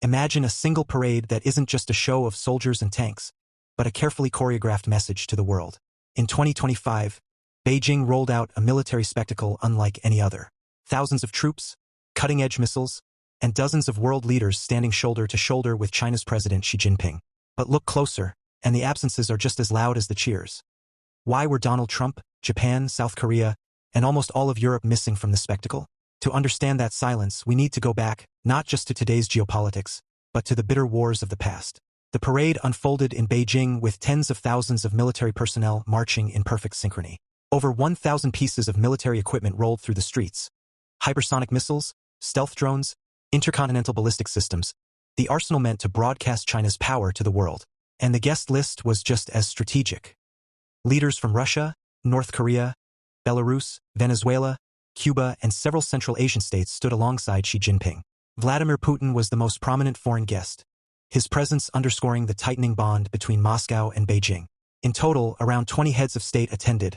Imagine a single parade that isn't just a show of soldiers and tanks, but a carefully choreographed message to the world. In 2025, Beijing rolled out a military spectacle unlike any other. Thousands of troops, cutting-edge missiles, and dozens of world leaders standing shoulder to shoulder with China's President Xi Jinping. But look closer, and the absences are just as loud as the cheers. Why were Donald Trump, Japan, South Korea, and almost all of Europe missing from the spectacle? To understand that silence, we need to go back, not just to today's geopolitics, but to the bitter wars of the past. The parade unfolded in Beijing with tens of thousands of military personnel marching in perfect synchrony. Over 1,000 pieces of military equipment rolled through the streets. Hypersonic missiles, stealth drones, intercontinental ballistic systems. The arsenal meant to broadcast China's power to the world. And the guest list was just as strategic. Leaders from Russia, North Korea, Belarus, Venezuela, Cuba, and several Central Asian states stood alongside Xi Jinping. Vladimir Putin was the most prominent foreign guest, his presence underscoring the tightening bond between Moscow and Beijing. In total, around 20 heads of state attended,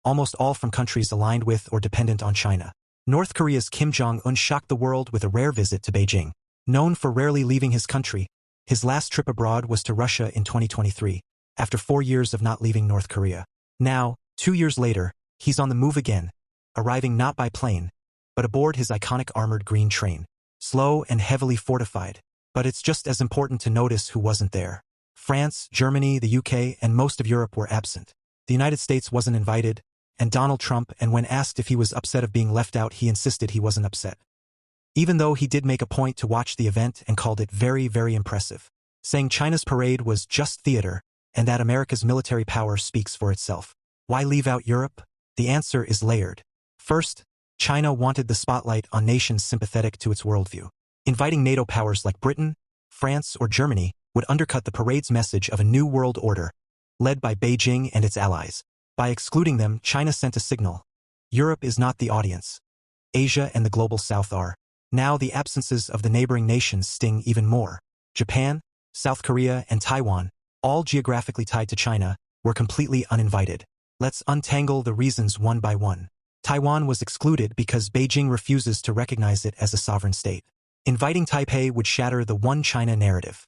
almost all from countries aligned with or dependent on China. North Korea's Kim Jong-un shocked the world with a rare visit to Beijing. Known for rarely leaving his country, his last trip abroad was to Russia in 2023, after 4 years of not leaving North Korea. Now, 2 years later, he's on the move again, arriving not by plane, but aboard his iconic armored green train. Slow and heavily fortified. But it's just as important to notice who wasn't there. France, Germany, the UK, and most of Europe were absent. The United States wasn't invited, and Donald Trump, and when asked if he was upset of being left out, he insisted he wasn't upset. Even though he did make a point to watch the event and called it very, very impressive, saying China's parade was just theater, and that America's military power speaks for itself. Why leave out Europe? The answer is layered. First, China wanted the spotlight on nations sympathetic to its worldview. Inviting NATO powers like Britain, France, or Germany would undercut the parade's message of a new world order, led by Beijing and its allies. By excluding them, China sent a signal. Europe is not the audience. Asia and the global South are. Now the absences of the neighboring nations sting even more. Japan, South Korea, and Taiwan, all geographically tied to China, were completely uninvited. Let's untangle the reasons one by one. Taiwan was excluded because Beijing refuses to recognize it as a sovereign state. Inviting Taipei would shatter the one China narrative.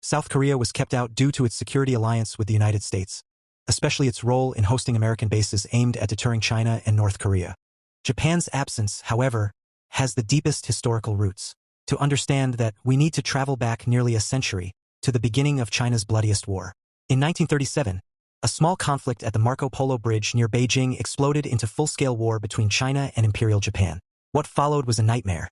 South Korea was kept out due to its security alliance with the United States, especially its role in hosting American bases aimed at deterring China and North Korea. Japan's absence, however, has the deepest historical roots. To understand that, we need to travel back nearly a century, to the beginning of China's bloodiest war. In 1937, a small conflict at the Marco Polo Bridge near Beijing exploded into full-scale war between China and Imperial Japan. What followed was a nightmare.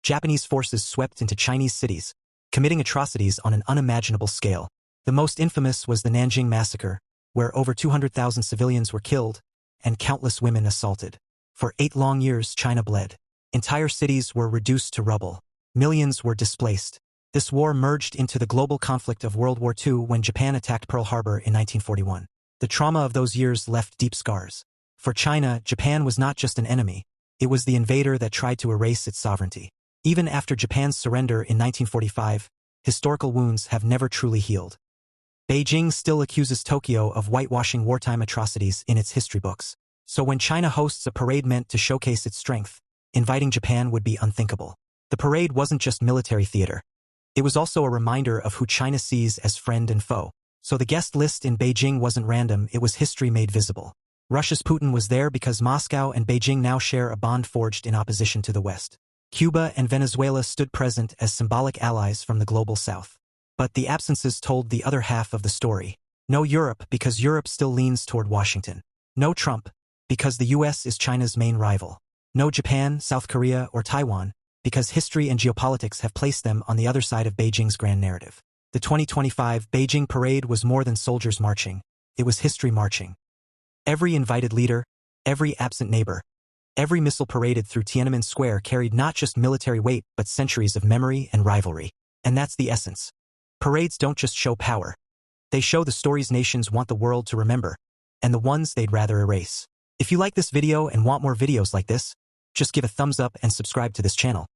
Japanese forces swept into Chinese cities, committing atrocities on an unimaginable scale. The most infamous was the Nanjing Massacre, where over 200,000 civilians were killed and countless women assaulted. For 8 long years, China bled. Entire cities were reduced to rubble. Millions were displaced. This war merged into the global conflict of World War II when Japan attacked Pearl Harbor in 1941. The trauma of those years left deep scars. For China, Japan was not just an enemy. It was the invader that tried to erase its sovereignty. Even after Japan's surrender in 1945, historical wounds have never truly healed. Beijing still accuses Tokyo of whitewashing wartime atrocities in its history books. So when China hosts a parade meant to showcase its strength, inviting Japan would be unthinkable. The parade wasn't just military theater. It was also a reminder of who China sees as friend and foe. So the guest list in Beijing wasn't random, it was history made visible. Russia's Putin was there because Moscow and Beijing now share a bond forged in opposition to the West. Cuba and Venezuela stood present as symbolic allies from the global South. But the absences told the other half of the story. No Europe, because Europe still leans toward Washington. No Trump, because the US is China's main rival. No Japan, South Korea, or Taiwan, because history and geopolitics have placed them on the other side of Beijing's grand narrative. The 2025 Beijing parade was more than soldiers marching. It was history marching. Every invited leader, every absent neighbor, every missile paraded through Tiananmen Square carried not just military weight but centuries of memory and rivalry. And that's the essence. Parades don't just show power. They show the stories nations want the world to remember, and the ones they'd rather erase. If you like this video and want more videos like this, just give a thumbs up and subscribe to this channel.